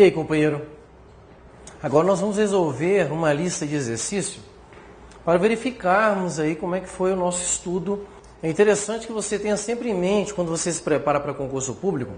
E aí, companheiro? Agora nós vamos resolver uma lista de exercício para verificarmos aí como é que foi o nosso estudo. É interessante que você tenha sempre em mente, quando você se prepara para concurso público,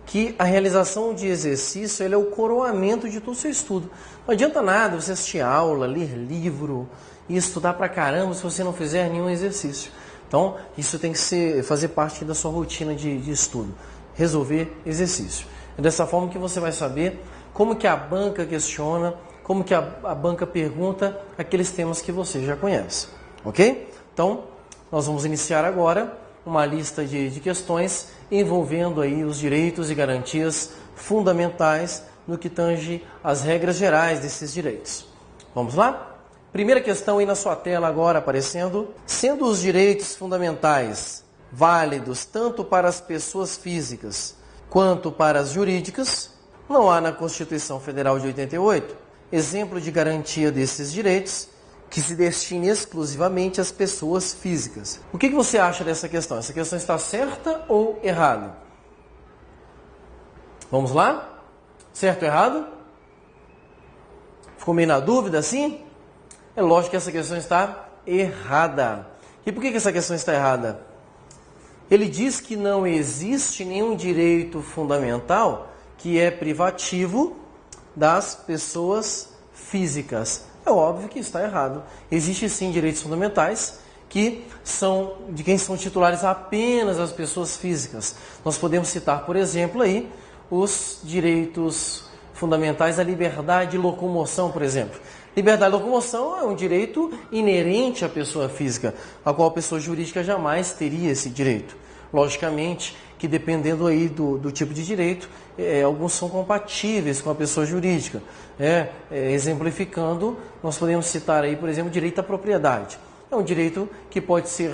que a realização de exercício ele é o coroamento de todo o seu estudo. Não adianta nada você assistir aula, ler livro e estudar pra caramba se você não fizer nenhum exercício. Então, isso tem que fazer parte da sua rotina de estudo. Resolver exercício. É dessa forma que você vai saber como que a banca questiona, como que a banca pergunta aqueles temas que você já conhece. Ok? Então, nós vamos iniciar agora uma lista de questões envolvendo aí os direitos e garantias fundamentais no que tange às regras gerais desses direitos. Vamos lá? Primeira questão aí na sua tela agora aparecendo. Sendo os direitos fundamentais válidos tanto para as pessoas físicas quanto para as jurídicas, não há na Constituição Federal de 88 exemplo de garantia desses direitos que se destine exclusivamente às pessoas físicas. O que você acha dessa questão? Essa questão está certa ou errada? Vamos lá? Certo ou errado? Ficou meio na dúvida assim? É lógico que essa questão está errada. E por que essa questão está errada? Ele diz que não existe nenhum direito fundamental que é privativo das pessoas físicas. É óbvio que está errado. Existem sim direitos fundamentais que são de quem são titulares apenas as pessoas físicas. Nós podemos citar, por exemplo, aí os direitos fundamentais da liberdade de locomoção, por exemplo. Liberdade de locomoção é um direito inerente à pessoa física, a qual a pessoa jurídica jamais teria esse direito. Logicamente que dependendo aí do tipo de direito, alguns são compatíveis com a pessoa jurídica. Exemplificando, nós podemos citar aí, por exemplo, o direito à propriedade. É um direito que pode ser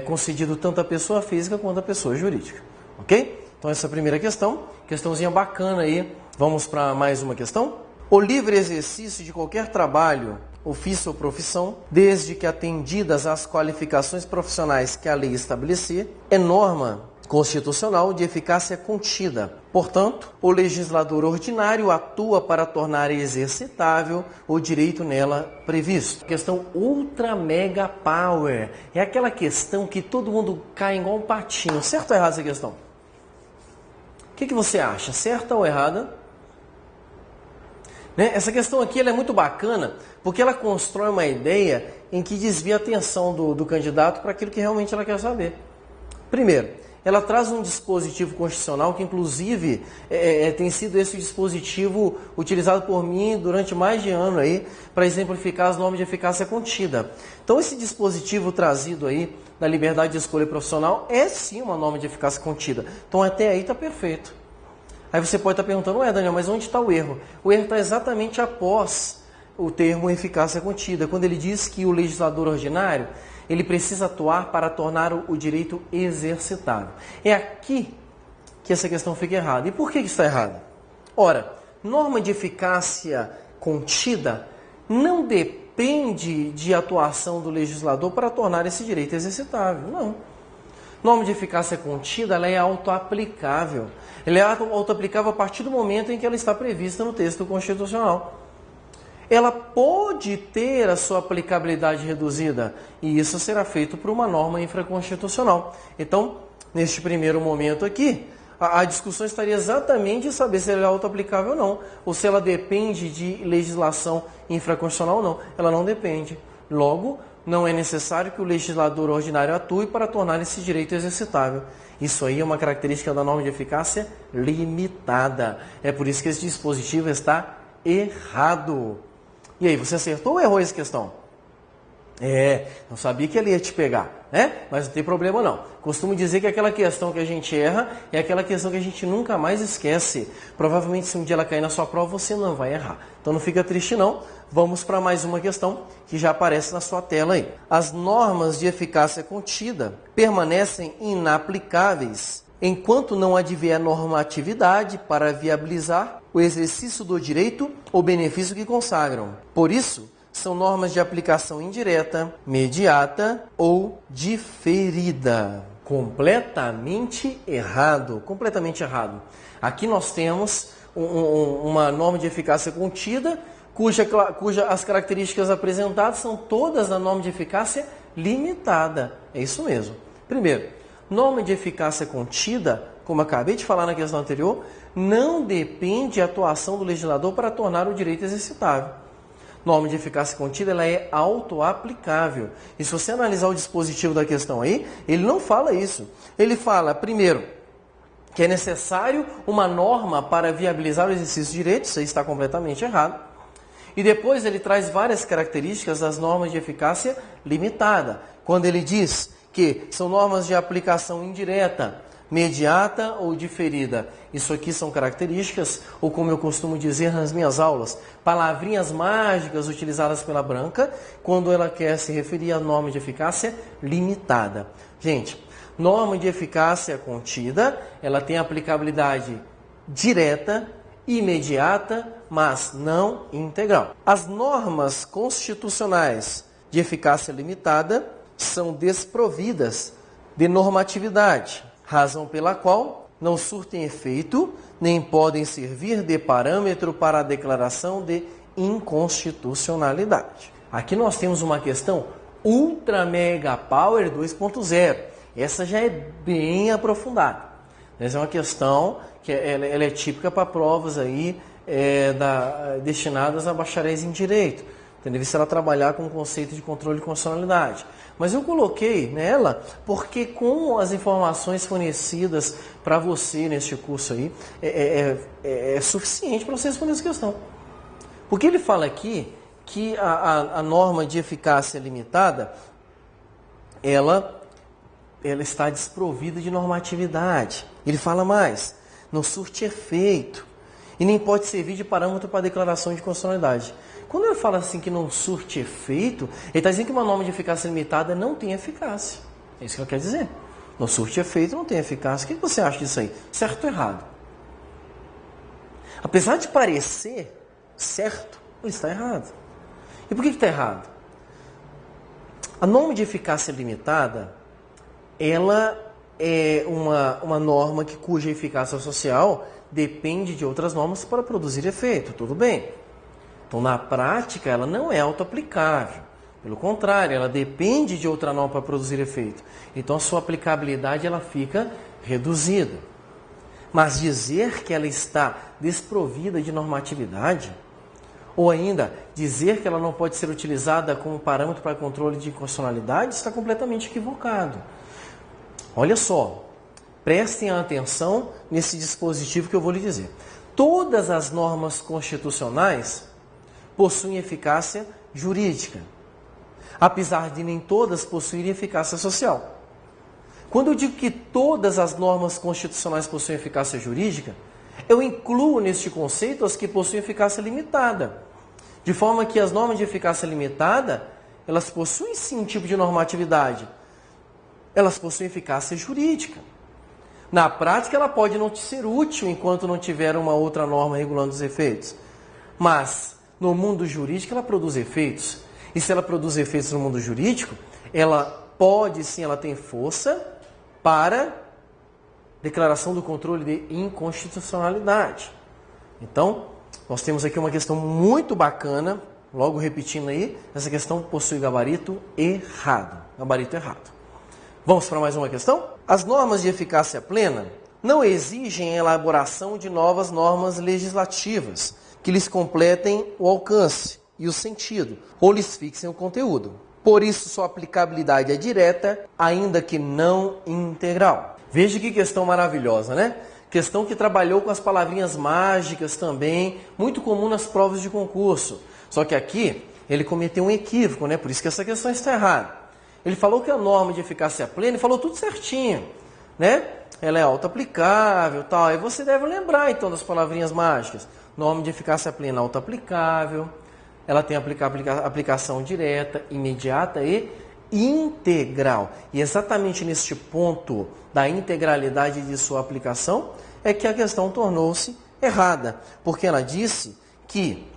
concedido tanto à pessoa física quanto à pessoa jurídica. Ok? Então essa é a primeira questão. Questãozinha bacana aí. Vamos para mais uma questão. O livre exercício de qualquer trabalho, ofício ou profissão, desde que atendidas às qualificações profissionais que a lei estabelecer, é norma constitucional de eficácia contida. Portanto, o legislador ordinário atua para tornar exercitável o direito nela previsto. Questão ultra mega power. É aquela questão que todo mundo cai igual um patinho. Certo ou errado essa questão? O que você acha? Certa ou errada? Essa questão aqui ela é muito bacana porque ela constrói uma ideia em que desvia a atenção do candidato para aquilo que realmente ela quer saber. Primeiro, ela traz um dispositivo constitucional que inclusive tem sido esse dispositivo utilizado por mim durante mais de ano aí para exemplificar as normas de eficácia contida. Então esse dispositivo trazido aí da liberdade de escolha profissional é sim uma norma de eficácia contida. Então até aí está perfeito. Aí você pode estar perguntando, Daniel, mas onde está o erro? O erro está exatamente após o termo eficácia contida, quando ele diz que o legislador ordinário ele precisa atuar para tornar o direito exercitável. É aqui que essa questão fica errada. E por que está errada? Ora, norma de eficácia contida não depende de atuação do legislador para tornar esse direito exercitável. Não. Norma de eficácia contida ela é autoaplicável. Ela é autoaplicável a partir do momento em que ela está prevista no texto constitucional. Ela pode ter a sua aplicabilidade reduzida e isso será feito por uma norma infraconstitucional. Então, neste primeiro momento aqui, a discussão estaria exatamente em saber se ela é autoaplicável ou não, ou se ela depende de legislação infraconstitucional ou não. Ela não depende. Logo, não é necessário que o legislador ordinário atue para tornar esse direito exercitável. Isso aí é uma característica da norma de eficácia limitada. É por isso que esse dispositivo está errado. E aí, você acertou ou errou essa questão? Não sabia que ele ia te pegar, né? Mas não tem problema não. Costumo dizer que aquela questão que a gente erra é aquela questão que a gente nunca mais esquece. Provavelmente se um dia ela cair na sua prova, você não vai errar. Então não fica triste não. Vamos para mais uma questão que já aparece na sua tela aí. As normas de eficácia contida permanecem inaplicáveis enquanto não advier normatividade para viabilizar o exercício do direito ou benefício que consagram. Por isso, são normas de aplicação indireta, mediata ou diferida. Completamente errado, completamente errado. Aqui nós temos uma norma de eficácia contida, cuja as características apresentadas são todas da norma de eficácia limitada. É isso mesmo. Primeiro, norma de eficácia contida, como acabei de falar na questão anterior, não depende da atuação do legislador para tornar o direito exercitável. Norma de eficácia contida, ela é autoaplicável. E se você analisar o dispositivo da questão aí, ele não fala isso. Ele fala, primeiro, que é necessário uma norma para viabilizar o exercício de direitos, isso aí está completamente errado. E depois ele traz várias características das normas de eficácia limitada, quando ele diz que são normas de aplicação indireta, mediata ou diferida. Isso aqui são características, ou como eu costumo dizer nas minhas aulas, palavrinhas mágicas utilizadas pela Branca quando ela quer se referir à norma de eficácia limitada. Gente, norma de eficácia contida, ela tem aplicabilidade direta, imediata, mas não integral. As normas constitucionais de eficácia limitada são desprovidas de normatividade, razão pela qual não surtem efeito, nem podem servir de parâmetro para a declaração de inconstitucionalidade. Aqui nós temos uma questão ultra mega power 2.0. Essa já é bem aprofundada. Essa é uma questão que ela é típica para provas aí, destinadas a bacharéis em direito. Deve ser ela trabalhar com o conceito de controle de constitucionalidade. Mas eu coloquei nela porque com as informações fornecidas para você neste curso aí, é suficiente para você responder essa questão. Porque ele fala aqui que a norma de eficácia limitada, ela está desprovida de normatividade. Ele fala mais, não surte efeito e nem pode servir de parâmetro para a declaração de constitucionalidade. Quando ele fala assim que não surte efeito, ele está dizendo que uma norma de eficácia limitada não tem eficácia. É isso que ele quer dizer. Não surte efeito, não tem eficácia. O que você acha disso aí? Certo ou errado? Apesar de parecer certo, ele está errado. E por que está errado? A norma de eficácia limitada, ela é uma norma cuja eficácia social depende de outras normas para produzir efeito. Tudo bem. Então, na prática, ela não é autoaplicável. Pelo contrário, ela depende de outra norma para produzir efeito. Então, a sua aplicabilidade ela fica reduzida. Mas dizer que ela está desprovida de normatividade, ou ainda dizer que ela não pode ser utilizada como parâmetro para controle de constitucionalidade, está completamente equivocado. Olha só, prestem atenção nesse dispositivo que eu vou lhe dizer. Todas as normas constitucionais possuem eficácia jurídica, apesar de nem todas possuírem eficácia social. Quando eu digo que todas as normas constitucionais possuem eficácia jurídica, eu incluo neste conceito as que possuem eficácia limitada, de forma que as normas de eficácia limitada, elas possuem sim um tipo de normatividade, elas possuem eficácia jurídica. Na prática, ela pode não te ser útil enquanto não tiver uma outra norma regulando os efeitos, mas no mundo jurídico, ela produz efeitos. E se ela produz efeitos no mundo jurídico, ela pode sim, ela tem força para declaração do controle de inconstitucionalidade. Então, nós temos aqui uma questão muito bacana, logo repetindo aí, essa questão possui gabarito errado. Gabarito errado. Vamos para mais uma questão? As normas de eficácia plena não exigem a elaboração de novas normas legislativas que lhes completem o alcance e o sentido, ou lhes fixem o conteúdo. Por isso, sua aplicabilidade é direta, ainda que não integral. Veja que questão maravilhosa, né? Questão que trabalhou com as palavrinhas mágicas também, muito comum nas provas de concurso. Só que aqui, ele cometeu um equívoco, né? Por isso que essa questão está errada. Ele falou que a norma de eficácia plena, ele falou tudo certinho, né? Ela é autoaplicável e tal. Aí você deve lembrar, então, das palavrinhas mágicas. Norma de eficácia plena autoaplicável, ela tem aplicação direta, imediata e integral. E exatamente neste ponto da integralidade de sua aplicação é que a questão tornou-se errada, porque ela disse que,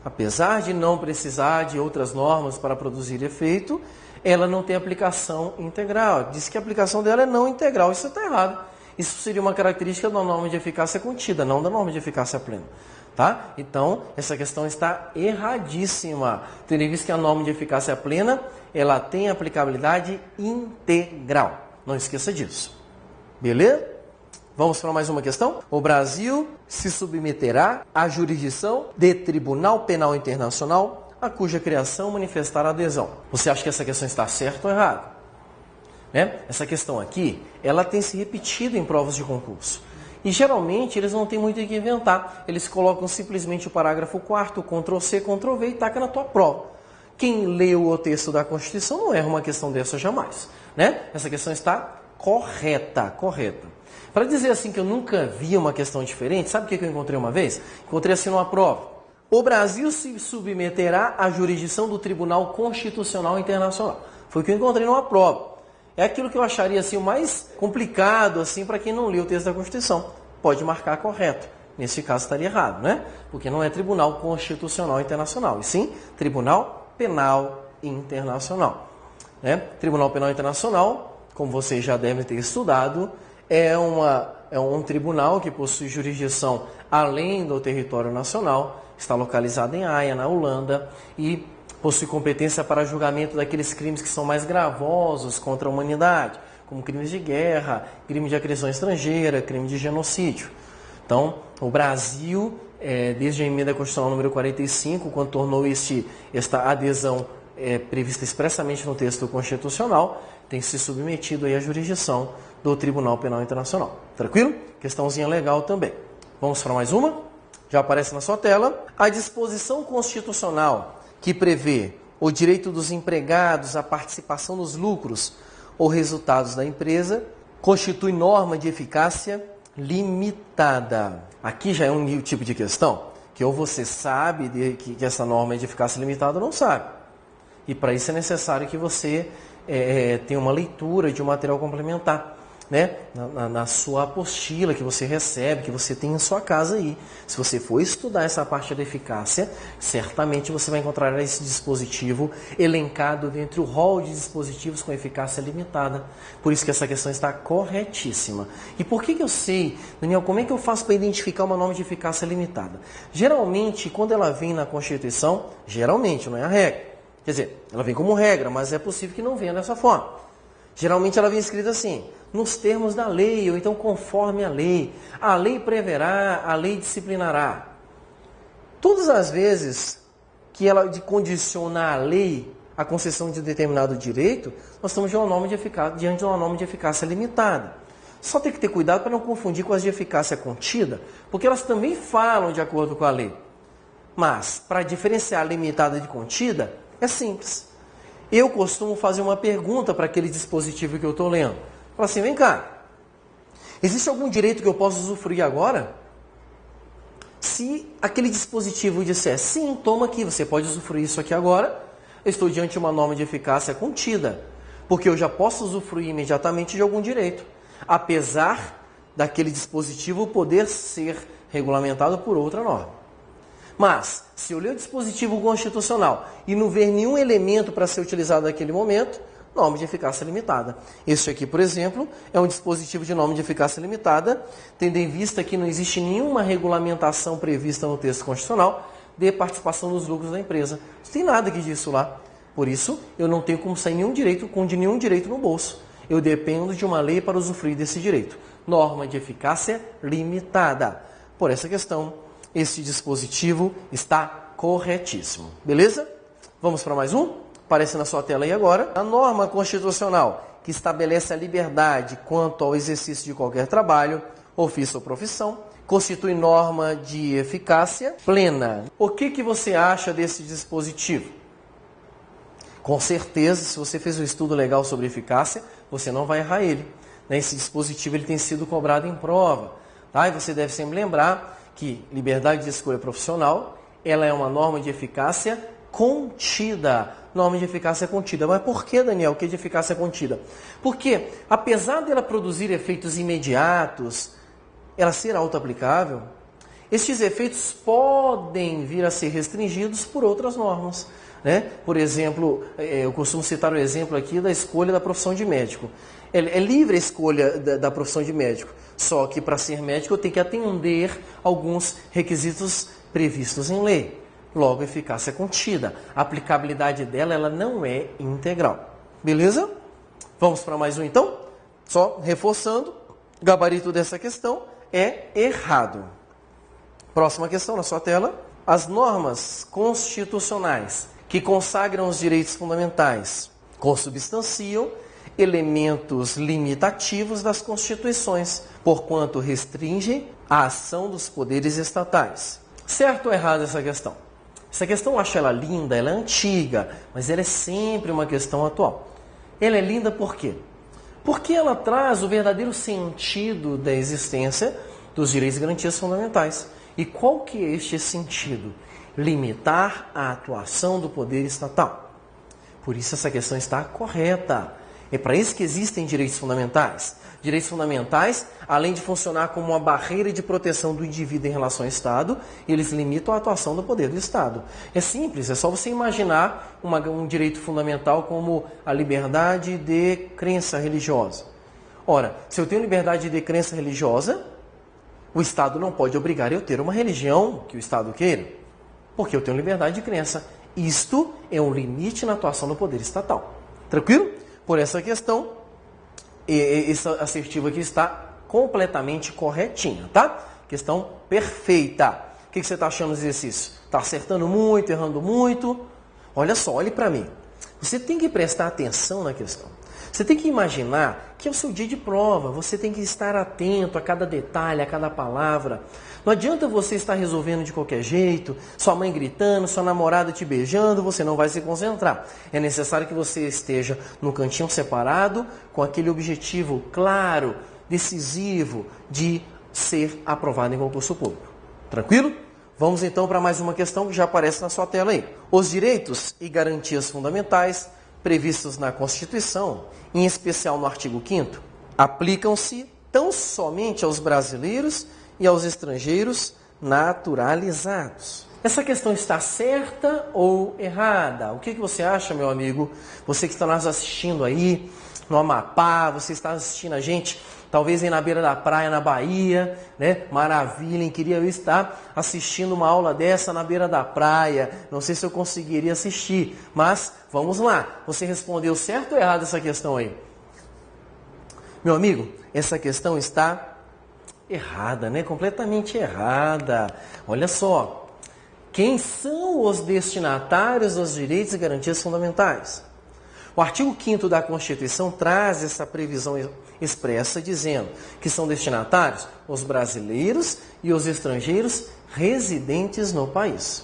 apesar de não precisar de outras normas para produzir efeito, ela não tem aplicação integral. Diz que a aplicação dela é não integral. Isso está errado. Isso seria uma característica da norma de eficácia contida, não da norma de eficácia plena. Tá? Então, essa questão está erradíssima, tendo em vista que a norma de eficácia plena ela tem aplicabilidade integral. Não esqueça disso. Beleza? Vamos para mais uma questão? O Brasil se submeterá à jurisdição de Tribunal Penal Internacional a cuja criação manifestar adesão. Você acha que essa questão está certa ou errada? Né? Essa questão aqui, ela tem se repetido em provas de concurso. E geralmente eles não têm muito o que inventar. Eles colocam simplesmente o parágrafo 4º, Ctrl+C, Ctrl+V e taca na tua prova. Quem leu o texto da Constituição não erra uma questão dessa jamais. Né? Essa questão está correta. Para dizer assim que eu nunca vi uma questão diferente, sabe o que eu encontrei uma vez? Encontrei assim numa prova. O Brasil se submeterá à jurisdição do Tribunal Constitucional Internacional. Foi o que eu encontrei numa prova. É aquilo que eu acharia assim, o mais complicado assim, para quem não leu o texto da Constituição. Pode marcar correto. Nesse caso estaria errado, né? Porque não é Tribunal Constitucional Internacional, e sim Tribunal Penal Internacional. Né? Tribunal Penal Internacional, como vocês já devem ter estudado, é um tribunal que possui jurisdição além do território nacional, está localizado em Haia, na Holanda, e possui competência para julgamento daqueles crimes que são mais gravosos contra a humanidade, como crimes de guerra, crime de agressão estrangeira, crime de genocídio. Então, o Brasil, desde a emenda constitucional número 45, quando tornou esta adesão prevista expressamente no texto constitucional, tem se submetido aí à jurisdição do Tribunal Penal Internacional. Tranquilo? Questãozinha legal também. Vamos para mais uma? Já aparece na sua tela. A disposição constitucional que prevê o direito dos empregados à participação nos lucros ou resultados da empresa constitui norma de eficácia limitada. Aqui já é um tipo de questão que ou você sabe que essa norma é de eficácia limitada ou não sabe. E para isso é necessário que você tenha uma leitura de um material complementar, né? Na sua apostila que você recebe, que você tem em sua casa aí. Se você for estudar essa parte da eficácia, certamente você vai encontrar esse dispositivo elencado dentro do rol de dispositivos com eficácia limitada. Por isso que essa questão está corretíssima. E por que eu sei, Daniel, como é que eu faço para identificar uma norma de eficácia limitada? Geralmente, quando ela vem na Constituição, geralmente, não é a regra. Quer dizer, ela vem como regra, mas é possível que não venha dessa forma. Geralmente ela vem escrita assim, nos termos da lei, ou então conforme a lei preverá, a lei disciplinará. Todas as vezes que ela condiciona a lei à concessão de um determinado direito, nós estamos diante de uma norma de eficácia limitada. Só tem que ter cuidado para não confundir com as de eficácia contida, porque elas também falam de acordo com a lei. Mas, para diferenciar limitada de contida, é simples. Eu costumo fazer uma pergunta para aquele dispositivo que eu estou lendo. Fala assim, vem cá, existe algum direito que eu possa usufruir agora? Se aquele dispositivo disser, sim, toma aqui, você pode usufruir isso aqui agora, eu estou diante de uma norma de eficácia contida, porque eu já posso usufruir imediatamente de algum direito, apesar daquele dispositivo poder ser regulamentado por outra norma. Mas, se eu ler o dispositivo constitucional e não ver nenhum elemento para ser utilizado naquele momento, norma de eficácia limitada. Este aqui, por exemplo, é um dispositivo de norma de eficácia limitada, tendo em vista que não existe nenhuma regulamentação prevista no texto constitucional de participação nos lucros da empresa. Não tem nada que diz isso lá. Por isso, eu não tenho como sair de nenhum direito no bolso. Eu dependo de uma lei para usufruir desse direito. Norma de eficácia limitada. Por essa questão, esse dispositivo está corretíssimo. Beleza? Vamos para mais um? Aparece na sua tela aí agora. A norma constitucional que estabelece a liberdade quanto ao exercício de qualquer trabalho, ofício ou profissão, constitui norma de eficácia plena. O que você acha desse dispositivo? Com certeza, se você fez um estudo legal sobre eficácia, você não vai errar ele. Esse dispositivo ele tem sido cobrado em prova. Tá? E você deve sempre lembrar que liberdade de escolha profissional, ela é uma norma de eficácia contida. Norma de eficácia contida. Mas por que, Daniel, que de eficácia contida? Porque, apesar dela produzir efeitos imediatos, ela ser auto-aplicável, estes efeitos podem vir a ser restringidos por outras normas. Né? Por exemplo, eu costumo citar o exemplo aqui da escolha da profissão de médico. É livre a escolha da profissão de médico. Só que para ser médico eu tenho que atender alguns requisitos previstos em lei. Logo, a eficácia é contida. A aplicabilidade dela ela não é integral. Beleza? Vamos para mais um então? Só reforçando, o gabarito dessa questão é errado. Próxima questão na sua tela. As normas constitucionais que consagram os direitos fundamentais consubstanciam elementos limitativos das constituições, porquanto restringem a ação dos poderes estatais. Certo ou errado essa questão? Essa questão eu acho ela linda, ela é antiga, mas ela é sempre uma questão atual. Ela é linda por quê? Porque ela traz o verdadeiro sentido da existência dos direitos e garantias fundamentais. E qual que é este sentido? Limitar a atuação do poder estatal. Por isso essa questão está correta. É para isso que existem direitos fundamentais. Direitos fundamentais, além de funcionar como uma barreira de proteção do indivíduo em relação ao Estado, eles limitam a atuação do poder do Estado. É simples, é só você imaginar um direito fundamental como a liberdade de crença religiosa. Ora, se eu tenho liberdade de crença religiosa, o Estado não pode obrigar eu a ter uma religião que o Estado queira, porque eu tenho liberdade de crença. Isto é um limite na atuação do poder estatal. Tranquilo? Por essa questão, essa assertiva aqui está completamente corretinha, tá? Questão perfeita. O que você está achando do exercício? Está acertando muito, errando muito? Olha só, olhe para mim. Você tem que prestar atenção na questão. Você tem que imaginar que é o seu dia de prova. Você tem que estar atento a cada detalhe, a cada palavra. Não adianta você estar resolvendo de qualquer jeito, sua mãe gritando, sua namorada te beijando, você não vai se concentrar. É necessário que você esteja no cantinho separado, com aquele objetivo claro, decisivo de ser aprovado em concurso público. Tranquilo? Vamos então para mais uma questão que já aparece na sua tela aí. Os direitos e garantias fundamentais previstos na Constituição, em especial no artigo 5º, aplicam-se tão somente aos brasileiros e aos estrangeiros naturalizados. Essa questão está certa ou errada? O que você acha, meu amigo? Você que está nos assistindo aí no Amapá, você está assistindo a gente, talvez aí na beira da praia, na Bahia, né? Maravilha, hein? Queria eu estar assistindo uma aula dessa na beira da praia. Não sei se eu conseguiria assistir, mas vamos lá. Você respondeu certo ou errado essa questão aí? Meu amigo, essa questão está errada, né? Completamente errada. Olha só. Quem são os destinatários dos direitos e garantias fundamentais? O artigo 5º da Constituição traz essa previsão expressa dizendo que são destinatários os brasileiros e os estrangeiros residentes no país.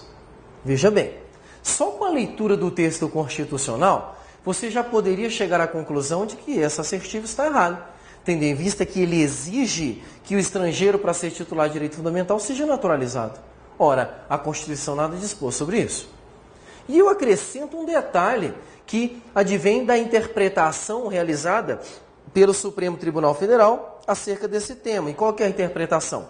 Veja bem, só com a leitura do texto constitucional, você já poderia chegar à conclusão de que esse assertivo está errado, tendo em vista que ele exige que o estrangeiro, para ser titular de direito fundamental, seja naturalizado. Ora, a Constituição nada dispôs sobre isso. E eu acrescento um detalhe que advém da interpretação realizada pelo Supremo Tribunal Federal acerca desse tema. E qual que é a interpretação?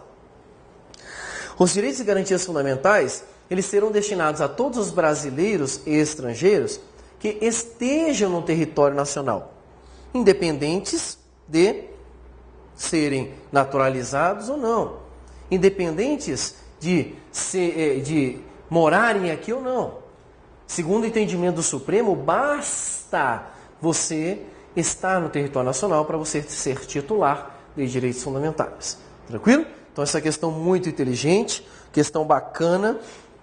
Os direitos e garantias fundamentais, eles serão destinados a todos os brasileiros e estrangeiros que estejam no território nacional, independentes de serem naturalizados ou não, independentes de morarem aqui ou não. Segundo o entendimento do Supremo, basta você estar no território nacional para você ser titular de direitos fundamentais. Tranquilo? Então essa questão muito inteligente, questão bacana,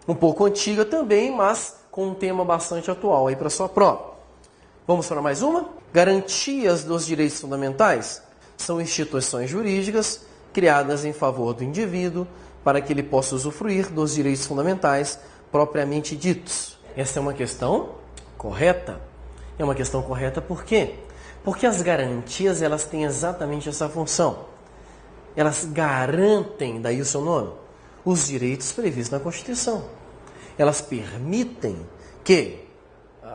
um pouco antiga também, mas com um tema bastante atual aí para a sua prova. Vamos para mais uma? Garantias dos direitos fundamentais são instituições jurídicas criadas em favor do indivíduo para que ele possa usufruir dos direitos fundamentais propriamente ditos. Essa é uma questão correta. É uma questão correta por quê? Porque as garantias elas têm exatamente essa função. Elas garantem, daí o seu nome, os direitos previstos na Constituição. Elas permitem que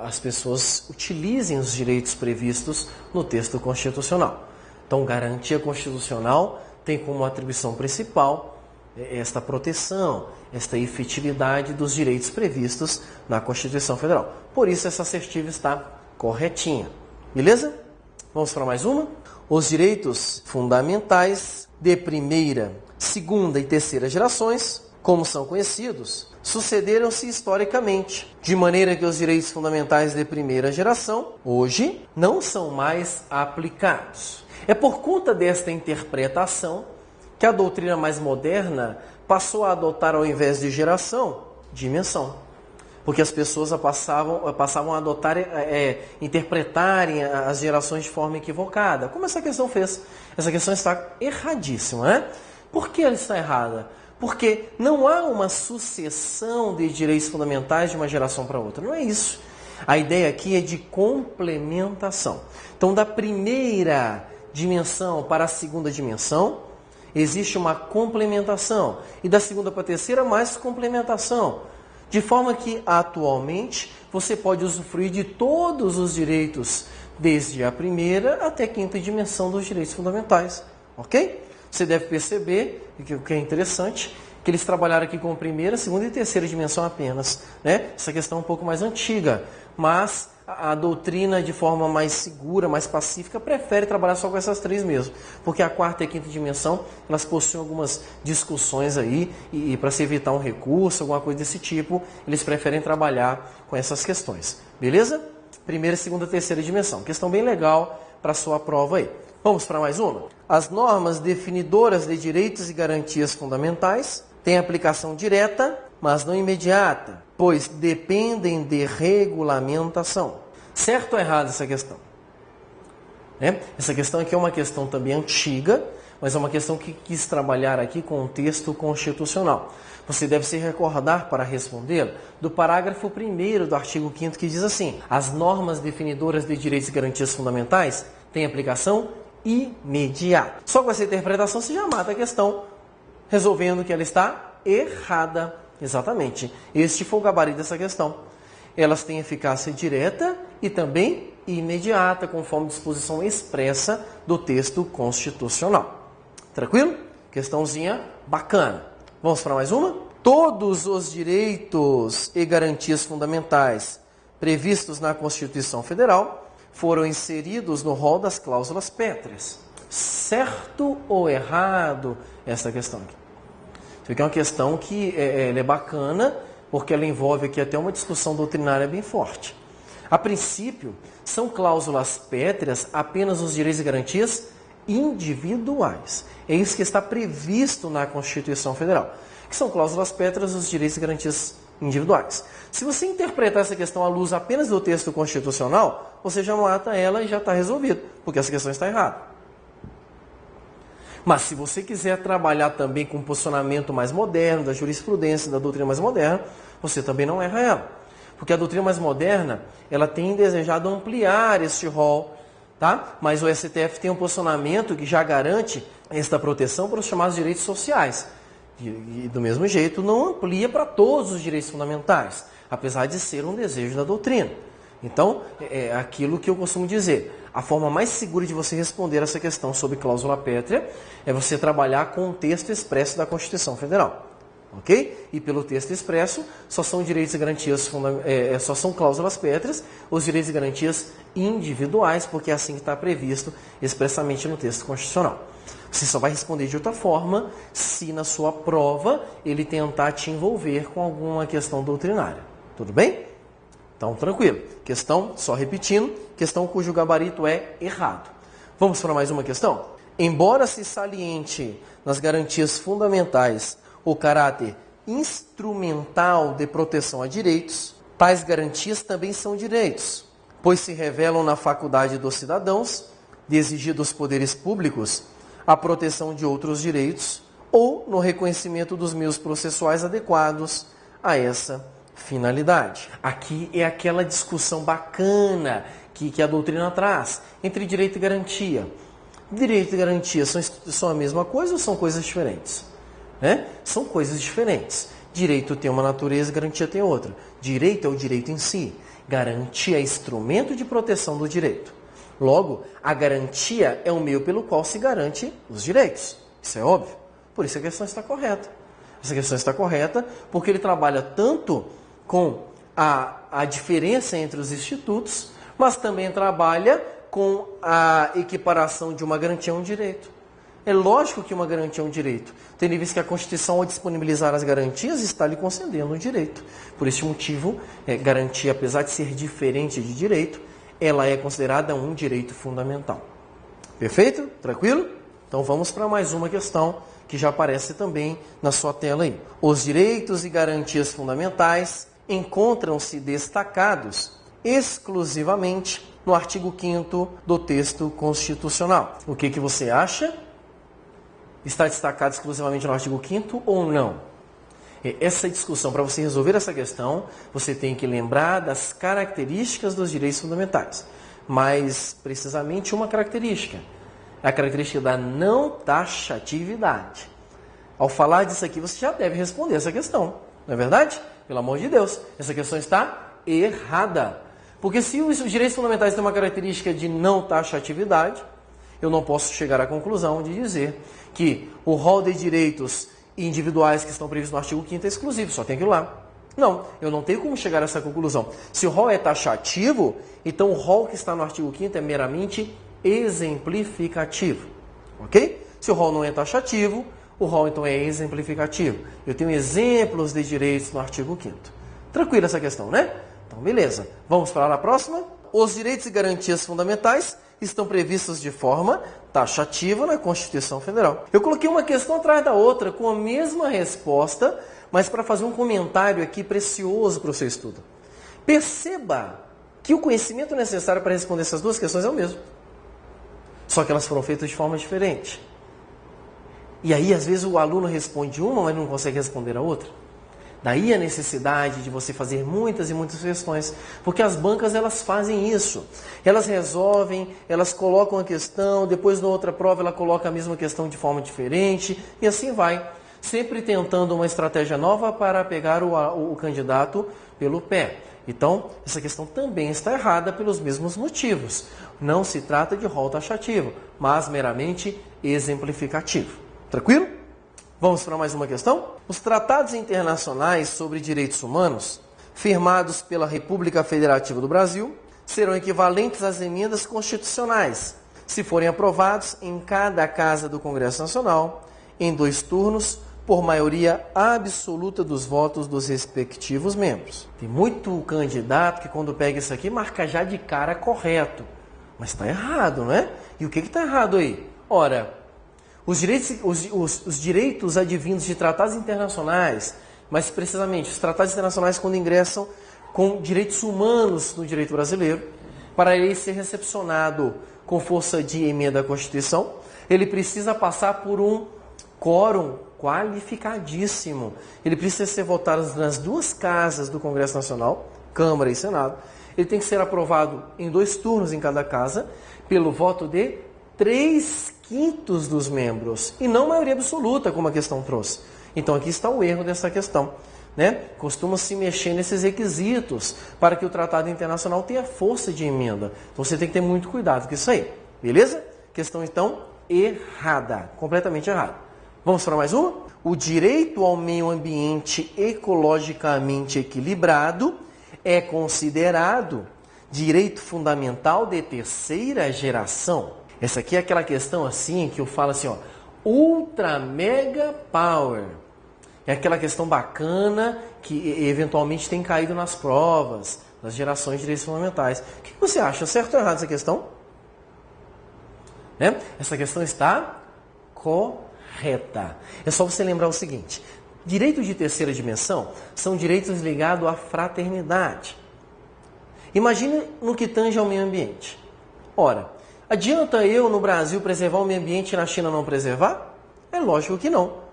as pessoas utilizem os direitos previstos no texto constitucional. Então, garantia constitucional tem como atribuição principal esta proteção, esta efetividade dos direitos previstos na Constituição Federal. Por isso, essa assertiva está corretinha. Beleza? Vamos para mais uma? Os direitos fundamentais de primeira, segunda e terceira gerações, como são conhecidos, sucederam-se historicamente, de maneira que os direitos fundamentais de primeira geração, hoje, não são mais aplicados. É por conta desta interpretação que a doutrina mais moderna passou a adotar, ao invés de geração, dimensão. Porque as pessoas passavam a adotar, interpretarem as gerações de forma equivocada. Como essa questão fez? Essa questão está erradíssima, né? Por que ela está errada? Porque não há uma sucessão de direitos fundamentais de uma geração para outra. Não é isso. A ideia aqui é de complementação. Então, da primeira dimensão para a segunda dimensão, existe uma complementação. E da segunda para a terceira, mais complementação. De forma que, atualmente, você pode usufruir de todos os direitos, desde a primeira até a quinta dimensão dos direitos fundamentais. Ok? Você deve perceber, o que é interessante, que eles trabalharam aqui com a primeira, segunda e terceira dimensão apenas. Né? Essa questão é um pouco mais antiga, mas a doutrina, de forma mais segura, mais pacífica, prefere trabalhar só com essas três mesmo. Porque a quarta e a quinta dimensão, elas possuem algumas discussões aí, e para se evitar um recurso, alguma coisa desse tipo, eles preferem trabalhar com essas questões. Beleza? Primeira, segunda, terceira dimensão. Questão bem legal para a sua prova aí. Vamos para mais uma? As normas definidoras de direitos e garantias fundamentais têm aplicação direta, mas não imediata, pois dependem de regulamentação. Certo ou errado essa questão? Essa questão aqui é uma questão também antiga, mas é uma questão que quis trabalhar aqui com o texto constitucional. Você deve se recordar, para responder, do parágrafo 1º do artigo 5º, que diz assim: as normas definidoras de direitos e garantias fundamentais têm aplicação imediata. Só com essa interpretação você já mata a questão, resolvendo que ela está errada. Exatamente. Este foi o gabarito dessa questão. Elas têm eficácia direta e também imediata, conforme disposição expressa do texto constitucional. Tranquilo? Questãozinha bacana. Vamos para mais uma? Todos os direitos e garantias fundamentais previstos na Constituição Federal foram inseridos no rol das cláusulas pétreas. Certo ou errado essa questão aqui? Isso aqui é uma questão que ela é bacana, porque ela envolve aqui até uma discussão doutrinária bem forte. A princípio, são cláusulas pétreas apenas os direitos e garantias individuais. É isso que está previsto na Constituição Federal, que são cláusulas pétreas os direitos e garantias individuais. Se você interpretar essa questão à luz apenas do texto constitucional, você já mata ela e já está resolvido, porque essa questão está errada. Mas se você quiser trabalhar também com um posicionamento mais moderno, da jurisprudência, da doutrina mais moderna, você também não erra ela. Porque a doutrina mais moderna, ela tem desejado ampliar este rol, tá? Mas o STF tem um posicionamento que já garante esta proteção para os chamados direitos sociais. E do mesmo jeito, não amplia para todos os direitos fundamentais, apesar de ser um desejo da doutrina. Então, é aquilo que eu costumo dizer. A forma mais segura de você responder essa questão sobre cláusula pétrea é você trabalhar com o texto expresso da Constituição Federal. Ok? E pelo texto expresso, só são direitos e garantias, só são cláusulas pétreas, os direitos e garantias individuais, porque é assim que está previsto expressamente no texto constitucional. Você só vai responder de outra forma se na sua prova ele tentar te envolver com alguma questão doutrinária. Tudo bem? Então, tranquilo. Questão, só repetindo, questão cujo gabarito é errado. Vamos para mais uma questão? Embora se saliente nas garantias fundamentais o caráter instrumental de proteção a direitos, tais garantias também são direitos, pois se revelam na faculdade dos cidadãos de exigir dos poderes públicos a proteção de outros direitos ou no reconhecimento dos meios processuais adequados a essa finalidade. Aqui é aquela discussão bacana que a doutrina traz entre direito e garantia. Direito e garantia são a mesma coisa ou são coisas diferentes? São coisas diferentes. Direito tem uma natureza, garantia tem outra. Direito é o direito em si. Garantia é instrumento de proteção do direito. Logo, a garantia é o meio pelo qual se garante os direitos. Isso é óbvio. Por isso a questão está correta. Essa questão está correta porque ele trabalha tanto com a diferença entre os institutos, mas também trabalha com a equiparação de uma garantia a um direito. É lógico que uma garantia é um direito, tendo em vista que a Constituição, ao disponibilizar as garantias, está lhe concedendo um direito. Por esse motivo, garantia, apesar de ser diferente de direito, ela é considerada um direito fundamental. Perfeito? Tranquilo? Então vamos para mais uma questão que já aparece também na sua tela aí. Os direitos e garantias fundamentais encontram-se destacados exclusivamente no artigo 5º do texto constitucional. O que você acha? Está destacado exclusivamente no artigo 5º ou não? Essa discussão, para você resolver essa questão, você tem que lembrar das características dos direitos fundamentais. Mais precisamente uma característica, a característica da não taxatividade. Ao falar disso aqui, você já deve responder essa questão, não é verdade? Pelo amor de Deus, essa questão está errada. Porque se os direitos fundamentais têm uma característica de não taxatividade, eu não posso chegar à conclusão de dizer que o rol de direitos individuais que estão previstos no artigo 5º é exclusivo, só tem aquilo lá. Não, eu não tenho como chegar a essa conclusão. Se o rol é taxativo, então o rol que está no artigo 5º é meramente exemplificativo. Ok? Se o rol não é taxativo, o rol então é exemplificativo. Eu tenho exemplos de direitos no artigo 5º. Tranquila essa questão, né? Então, beleza. Vamos para a próxima. Os direitos e garantias fundamentais estão previstos de forma taxativa na Constituição Federal. Eu coloquei uma questão atrás da outra com a mesma resposta, mas para fazer um comentário aqui precioso para o seu estudo. Perceba que o conhecimento necessário para responder essas duas questões é o mesmo. Só que elas foram feitas de forma diferente. E aí, às vezes, o aluno responde uma, mas não consegue responder a outra. Daí a necessidade de você fazer muitas e muitas questões, porque as bancas elas fazem isso. Elas resolvem, elas colocam a questão, depois na outra prova ela coloca a mesma questão de forma diferente, e assim vai. Sempre tentando uma estratégia nova para pegar o candidato pelo pé. Então, essa questão também está errada pelos mesmos motivos. Não se trata de rol taxativo, mas meramente exemplificativo. Tranquilo? Vamos para mais uma questão? Os tratados internacionais sobre direitos humanos, firmados pela República Federativa do Brasil, serão equivalentes às emendas constitucionais, se forem aprovados em cada casa do Congresso Nacional, em 2 turnos, por maioria absoluta dos votos dos respectivos membros. Tem muito candidato que quando pega isso aqui, marca já de cara correto. Mas está errado, não é? E o que está errado aí? Ora, os direitos advindos de tratados internacionais, mais precisamente, os tratados internacionais quando ingressam com direitos humanos no direito brasileiro, para ele ser recepcionado com força de emenda à Constituição, ele precisa passar por um quórum qualificadíssimo. Ele precisa ser votado nas 2 casas do Congresso Nacional, Câmara e Senado. Ele tem que ser aprovado em 2 turnos em cada casa, pelo voto de 3/5 dos membros, e não maioria absoluta, como a questão trouxe. Então aqui está o erro dessa questão, né? Costuma-se mexer nesses requisitos para que o tratado internacional tenha força de emenda. Então você tem que ter muito cuidado com isso aí, beleza? Questão então errada, completamente errada. Vamos para mais uma? O direito ao meio ambiente ecologicamente equilibrado é considerado direito fundamental de 3ª geração. Essa aqui é aquela questão assim que eu falo assim, ó, ultra mega power. É aquela questão bacana que eventualmente tem caído nas provas das gerações de direitos fundamentais. O que você acha? Certo ou errado essa questão? Né? Essa questão está correta. É só você lembrar o seguinte: direitos de 3ª dimensão são direitos ligados à fraternidade. Imagine no que tange ao meio ambiente. Ora, adianta eu no Brasil preservar o meio ambiente e na China não preservar? É lógico que não.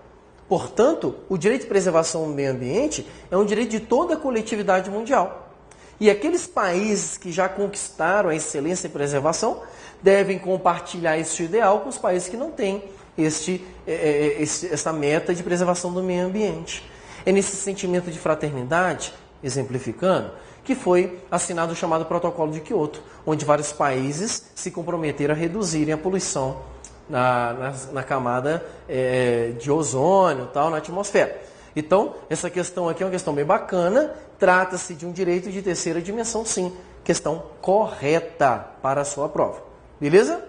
Portanto, o direito de preservação do meio ambiente é um direito de toda a coletividade mundial. E aqueles países que já conquistaram a excelência em preservação devem compartilhar esse ideal com os países que não têm essa meta de preservação do meio ambiente. É nesse sentimento de fraternidade, exemplificando, que foi assinado o chamado Protocolo de Quioto, onde vários países se comprometeram a reduzirem a poluição na camada de ozônio, tal, na atmosfera. Então, essa questão aqui é uma questão bem bacana, trata-se de um direito de 3ª dimensão, sim. Questão correta para a sua prova. Beleza?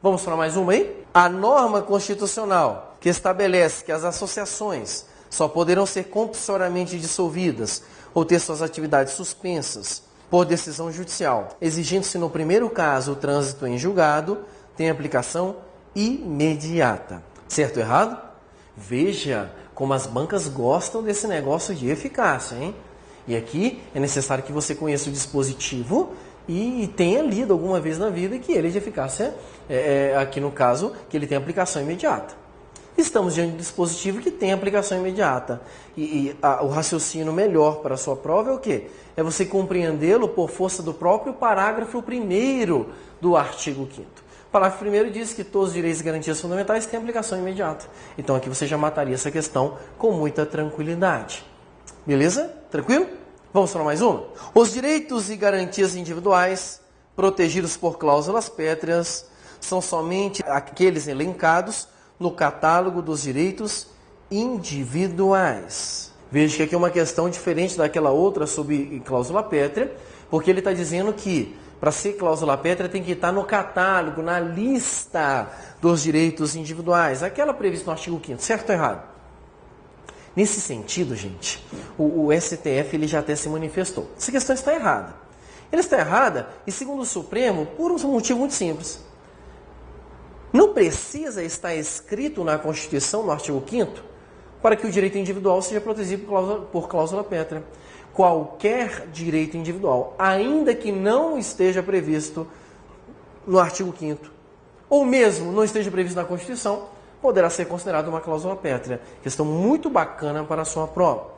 Vamos para mais uma aí? A norma constitucional que estabelece que as associações só poderão ser compulsoriamente dissolvidas ou ter suas atividades suspensas por decisão judicial, exigindo-se no primeiro caso o trânsito em julgado, tem aplicação imediata. Certo ou errado? Veja como as bancas gostam desse negócio de eficácia, hein? E aqui é necessário que você conheça o dispositivo e tenha lido alguma vez na vida que ele é de eficácia, aqui no caso, que ele tem aplicação imediata. Estamos diante de um dispositivo que tem aplicação imediata. O raciocínio melhor para a sua prova é o quê? É você compreendê-lo por força do próprio parágrafo 1º do artigo 5º. O parágrafo 1º diz que todos os direitos e garantias fundamentais têm aplicação imediata. Então aqui você já mataria essa questão com muita tranquilidade. Beleza? Tranquilo? Vamos para mais uma? Os direitos e garantias individuais protegidos por cláusulas pétreas são somente aqueles elencados no catálogo dos direitos individuais. Veja que aqui é uma questão diferente daquela outra sobre cláusula pétrea, porque ele está dizendo que para ser cláusula pétrea tem que estar no catálogo, na lista dos direitos individuais, aquela prevista no artigo 5º, certo ou errado? Nesse sentido, gente, o STF ele já até se manifestou. Essa questão está errada. Ela está errada, e segundo o Supremo, por um motivo muito simples. Não precisa estar escrito na Constituição, no artigo 5º, para que o direito individual seja protegido por cláusula pétrea. Qualquer direito individual, ainda que não esteja previsto no artigo 5º, ou mesmo não esteja previsto na Constituição, poderá ser considerado uma cláusula pétrea. Questão muito bacana para a sua prova.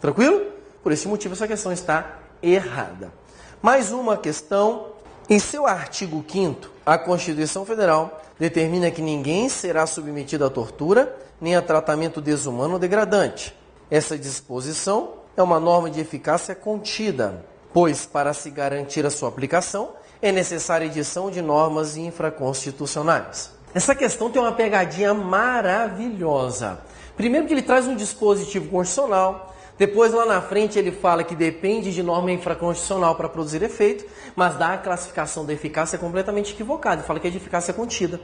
Tranquilo? Por esse motivo, essa questão está errada. Mais uma questão. Em seu artigo 5º, a Constituição Federal determina que ninguém será submetido à tortura nem a tratamento desumano ou degradante. Essa disposição é uma norma de eficácia contida, pois, para se garantir a sua aplicação, é necessária a edição de normas infraconstitucionais. Essa questão tem uma pegadinha maravilhosa. Primeiro que ele traz um dispositivo constitucional, depois lá na frente ele fala que depende de norma infraconstitucional para produzir efeito, mas dá a classificação da eficácia completamente equivocada, fala que é de eficácia contida.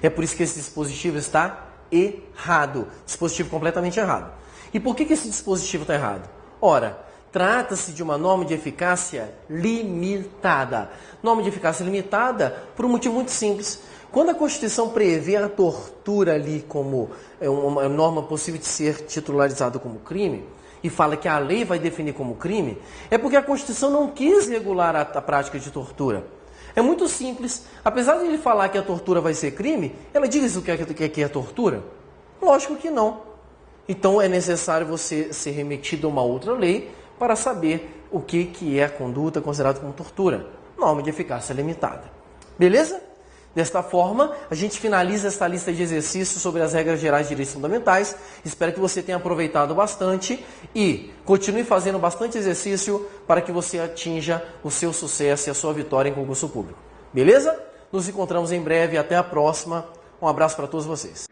É por isso que esse dispositivo está errado, dispositivo completamente errado. E por que esse dispositivo está errado? Ora, trata-se de uma norma de eficácia limitada. Norma de eficácia limitada por um motivo muito simples. Quando a Constituição prevê a tortura ali como uma norma possível de ser titularizada como crime, e fala que a lei vai definir como crime, é porque a Constituição não quis regular a prática de tortura. É muito simples. Apesar de ele falar que a tortura vai ser crime, ela diz o que é tortura? Lógico que não. Então é necessário você ser remetido a uma outra lei para saber o que é a conduta considerada como tortura. Norma de eficácia limitada. Beleza? Desta forma, a gente finaliza esta lista de exercícios sobre as regras gerais de direitos fundamentais. Espero que você tenha aproveitado bastante e continue fazendo bastante exercício para que você atinja o seu sucesso e a sua vitória em concurso público. Beleza? Nos encontramos em breve. Até a próxima. Um abraço para todos vocês.